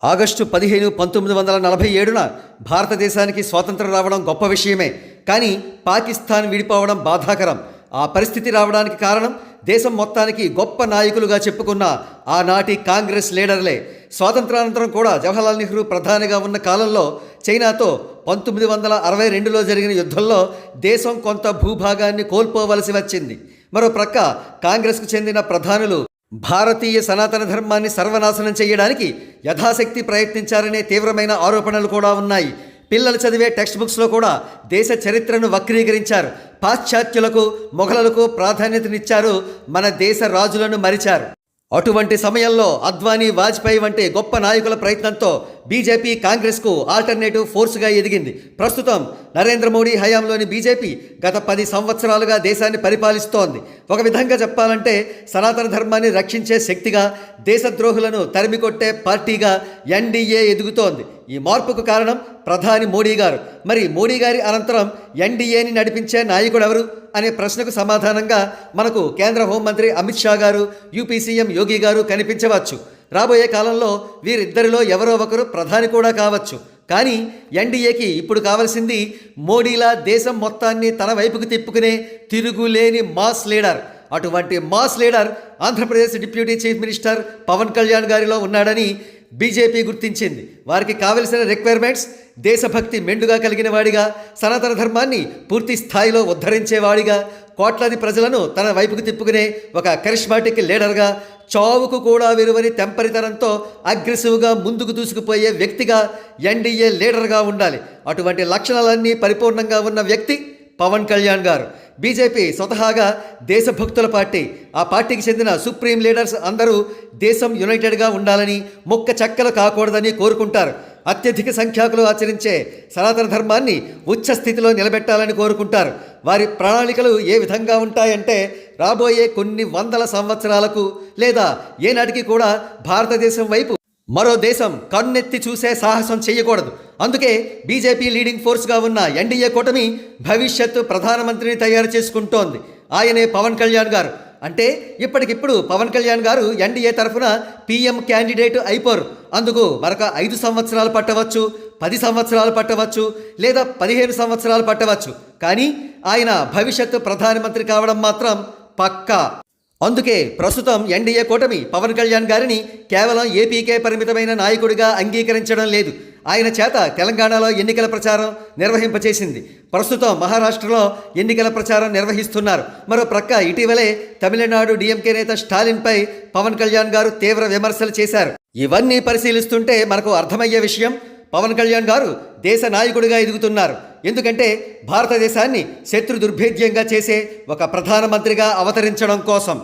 August 15, 1947న భారతదేశానికి స్వాతంత్రం రావడం గొప్ప విషయమే. కానీ పాకిస్తాన్ విడిపోవడం బాధాకరం. ఆ పరిస్థితి రావడానికి కారణం దేశం మొత్తానికి గొప్ప నాయకులుగా చెప్పుకున్న ఆనాటి కాంగ్రెస్ లీడర్లే. స్వాతంత్రానంతరం కూడా జవహర్లాల్ నెహ్రూ ప్రధానిగా ఉన్న కాలంలో చైనాతో 1962లో జరిగిన యుద్ధంలో దేశం కొంత భూభాగాన్ని కోల్పోవలసి వచ్చింది. మరో ప్రక్క కాంగ్రెస్కు చెందిన ప్రధానులు భారతీయ సనాతన ధర్మాన్ని సర్వనాశనం చేయడానికి యథాశక్తి ప్రయత్నించారనే తీవ్రమైన ఆరోపణలు కూడా ఉన్నాయి. పిల్లలు చదివే టెక్స్ట్ బుక్స్లో కూడా దేశ చరిత్రను వక్రీకరించారు. పాశ్చాత్యులకు, మొఘలులకు ప్రాధాన్యతనిచ్చారు. మన దేశ రాజులను మరిచారు. అటువంటి సమయంలో అద్వానీ, వాజ్పేయి వంటి గొప్ప నాయకుల ప్రయత్నంతో బీజేపీ కాంగ్రెస్కు ఆల్టర్నేటివ్ ఫోర్స్గా ఎదిగింది. ప్రస్తుతం నరేంద్ర మోడీ హయాంలోని బీజేపీ గత 10 సంవత్సరాలుగా దేశాన్ని పరిపాలిస్తోంది. ఒక విధంగా చెప్పాలంటే సనాతన ధర్మాన్ని రక్షించే శక్తిగా, దేశద్రోహులను తరిమికొట్టే పార్టీగా ఎన్డీఏ ఎదుగుతోంది. ఈ మార్పుకు కారణం ప్రధాని మోడీ గారు. మరి మోడీ గారి అనంతరం ఎన్డీఏని నడిపించే నాయకుడు ఎవరు అనే ప్రశ్నకు సమాధానంగా మనకు కేంద్ర హోంమంత్రి అమిత్ షా గారు, యూపీ సీఎం యోగి గారు కనిపించవచ్చు. రాబోయే కాలంలో వీరిద్దరిలో ఎవరో ఒకరు ప్రధాని కూడా కావచ్చు. కానీ ఎన్డీఏకి ఇప్పుడు కావాల్సింది మోడీలా దేశం మొత్తాన్ని తన వైపుకు తిప్పుకునే తిరుగులేని మాస్ లీడర్. అటువంటి mass leader Andhra Pradesh deputy chief minister Pawan Kalyan గారిలో ఉన్నాడని బీజేపీ గుర్తించింది. వారికి కావలసిన రిక్వైర్మెంట్స్ దేశభక్తి మెండుగా కలిగిన వాడిగా, సనాతన ధర్మాన్ని పూర్తి స్థాయిలో ఉద్ధరించేవాడిగా, కోట్లాది ప్రజలను తన వైపుకు తిప్పుకునే ఒక కరిష్మాటిక్ లీడర్గా, చావుకు కూడా విలువని తెంపరితనంతో అగ్రెసివ్గా ముందుకు దూసుకుపోయే వ్యక్తిగా ఎన్డీఏ లీడర్గా ఉండాలి. అటువంటి లక్షణాలన్నీ పరిపూర్ణంగా ఉన్న వ్యక్తి పవన్ కళ్యాణ్ గారు. బీజేపీ స్వతహాగా దేశభక్తుల పార్టీ. ఆ పార్టీకి చెందిన సుప్రీం లీడర్స్ అందరూ దేశం యునైటెడ్గా ఉండాలని, మొక్క చెక్కలు కాకూడదని కోరుకుంటారు. అత్యధిక సంఖ్యాకులు ఆచరించే సనాతన ధర్మాన్ని ఉచ్చ స్థితిలో నిలబెట్టాలని కోరుకుంటారు. వారి ప్రణాళికలు ఏ విధంగా ఉంటాయంటే రాబోయే కొన్ని వందల సంవత్సరాలకు లేదా ఏనాటికి కూడా భారతదేశం వైపు మరో దేశం కన్నెత్తి చూసే సాహసం చేయకూడదు. అందుకే బీజేపీ లీడింగ్ ఫోర్స్గా ఉన్న ఎన్డీఏ కూటమి భవిష్యత్తు ప్రధానమంత్రిని తయారు చేసుకుంటోంది. ఆయనే పవన్ కళ్యాణ్ గారు. అంటే ఇప్పటికిప్పుడు పవన్ కళ్యాణ్ గారు ఎన్డీఏ తరఫున పీఎం క్యాండిడేట్ అయిపోరు. అందుకు మరొక 5 సంవత్సరాలు పట్టవచ్చు, 10 సంవత్సరాలు పట్టవచ్చు, లేదా 15 సంవత్సరాలు పట్టవచ్చు. కానీ ఆయన భవిష్యత్తు ప్రధానమంత్రి కావడం మాత్రం పక్కా. అందుకే ప్రస్తుతం ఎన్డీఏ కూటమి పవన్ కళ్యాణ్ గారిని కేవలం ఏపీకే పరిమితమైన నాయకుడిగా అంగీకరించడం లేదు. ఆయన చేత తెలంగాణలో ఎన్నికల ప్రచారం నిర్వహింపచేసింది. ప్రస్తుతం మహారాష్ట్రలో ఎన్నికల ప్రచారం నిర్వహిస్తున్నారు. మరో ప్రక్క ఇటీవలే తమిళనాడు డీఎంకే నేత స్టాలిన్పై పవన్ కళ్యాణ్ గారు తీవ్ర విమర్శలు చేశారు. ఇవన్నీ పరిశీలిస్తుంటే మనకు అర్థమయ్యే విషయం, పవన్ కళ్యాణ్ గారు దేశ నాయకుడిగా ఎదుగుతున్నారు. ఎందుకంటే భారతదేశాన్ని శత్రు దుర్భేద్యంగా చేసే ఒక ప్రధానమంత్రిగా అవతరించడం కోసం.